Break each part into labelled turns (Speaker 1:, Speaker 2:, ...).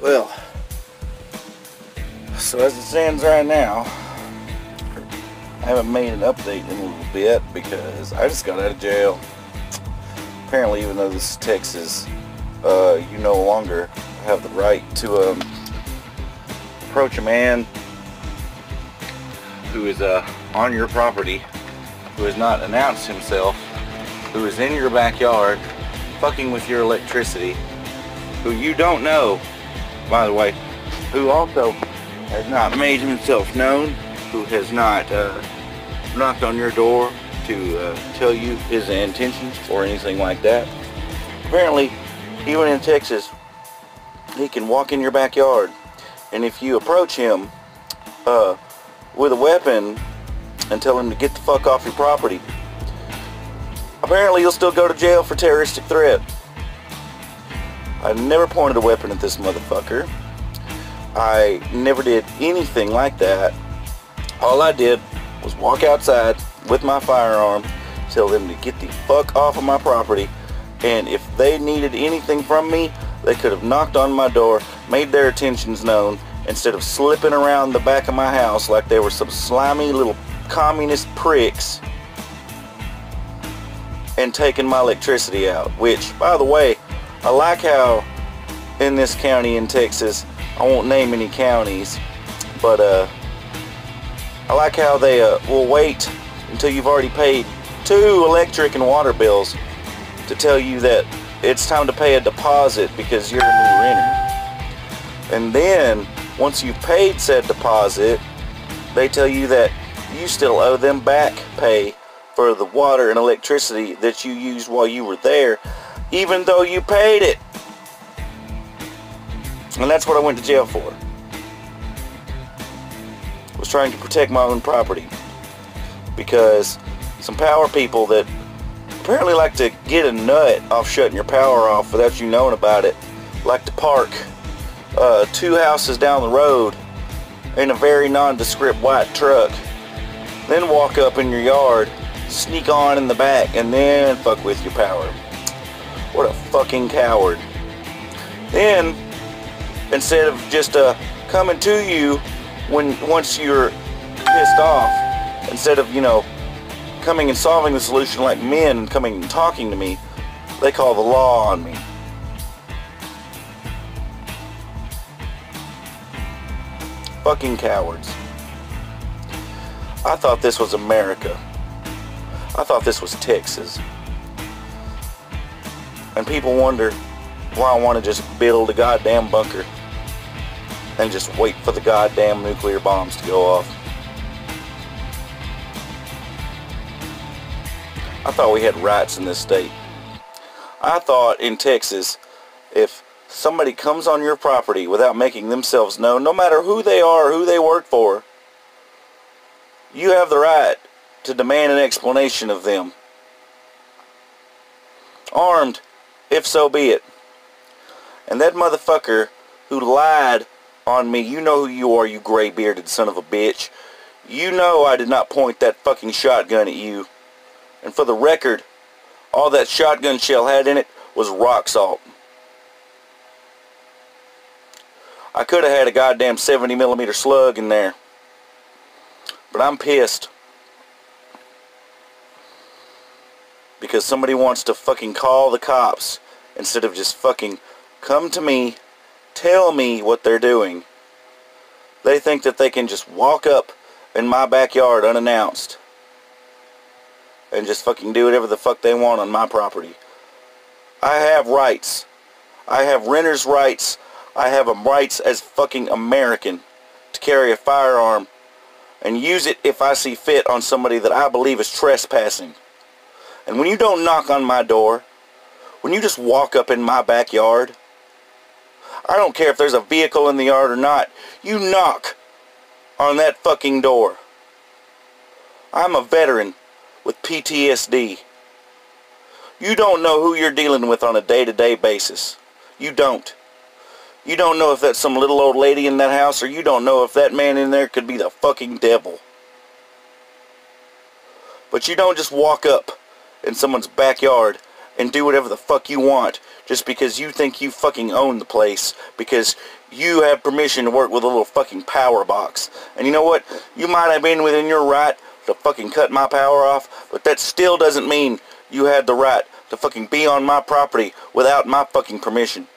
Speaker 1: Well, so as it stands right now, I haven't made an update in a little bit because I just got out of jail. Apparently, even though this is Texas, you no longer have the right to approach a man who is on your property, who has not announced himself, who is in your backyard, fucking with your electricity, who you don't know, by the way, who also has not made himself known, who has not knocked on your door to tell you his intentions or anything like that. Apparently, even in Texas, he can walk in your backyard, and if you approach him with a weapon and tell him to get the fuck off your property, apparently you'll still go to jail for terroristic threat. I never pointed a weapon at this motherfucker. I never did anything like that. All I did was walk outside with my firearm, tell them to get the fuck off of my property, and if they needed anything from me, they could have knocked on my door, made their intentions known, instead of slipping around the back of my house like they were some slimy little communist pricks and taking my electricity out. Which, by the way, I like how in this county in Texas, I won't name any counties, but I like how they will wait until you've already paid 2 electric and water bills to tell you that it's time to pay a deposit because you're a new renter. And then, once you've paid said deposit, they tell you that you still owe them back pay for the water and electricity that you used while you were there, even though you paid it. And that's what I went to jail for. Was trying to protect my own property. Because some power people that apparently like to get a nut off shutting your power off without you knowing about it, like to park 2 houses down the road in a very nondescript white truck, then walk up in your yard, sneak on in the back, and then fuck with your power. What a fucking coward. Then, instead of just coming to you once you're pissed off, instead of, coming and solving the solution like men and coming and talking to me, they call the law on me. Fucking cowards. I thought this was America. I thought this was Texas. And people wonder why I want to just build a goddamn bunker and just wait for the goddamn nuclear bombs to go off. I thought we had rights in this state. I thought in Texas, if somebody comes on your property without making themselves known, no matter who they are, who they work for, you have the right to demand an explanation of them. Armed, if so be it. And that motherfucker who lied on me, you know who you are, you gray-bearded son of a bitch. You know I did not point that fucking shotgun at you. And for the record, all that shotgun shell had in it was rock salt. I could have had a goddamn 70mm slug in there. But I'm pissed. Because somebody wants to fucking call the cops instead of just fucking come to me, tell me what they're doing. They think that they can just walk up in my backyard unannounced and just fucking do whatever the fuck they want on my property. I have rights. I have renter's rights. I have rights as fucking American to carry a firearm and use it if I see fit on somebody that I believe is trespassing. And when you don't knock on my door, when you just walk up in my backyard, I don't care if there's a vehicle in the yard or not, you knock on that fucking door. I'm a veteran with PTSD. You don't know who you're dealing with on a day-to-day basis. You don't. You don't know if that's some little old lady in that house, or you don't know if that man in there could be the fucking devil. But you don't just walk up in someone's backyard and do whatever the fuck you want just because you think you fucking own the place, because you have permission to work with a little fucking power box. And you know what? You might have been within your right to fucking cut my power off, but that still doesn't mean you had the right to fucking be on my property without my fucking permission.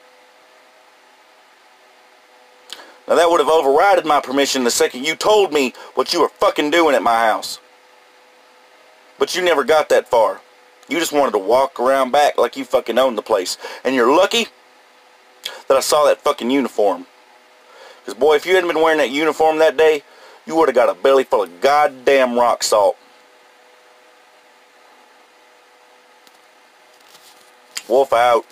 Speaker 1: Now that would have overridden my permission the second you told me what you were fucking doing at my house. But you never got that far. You just wanted to walk around back like you fucking owned the place. And you're lucky that I saw that fucking uniform. Because boy, if you hadn't been wearing that uniform that day, you would have got a belly full of goddamn rock salt. Wolf out.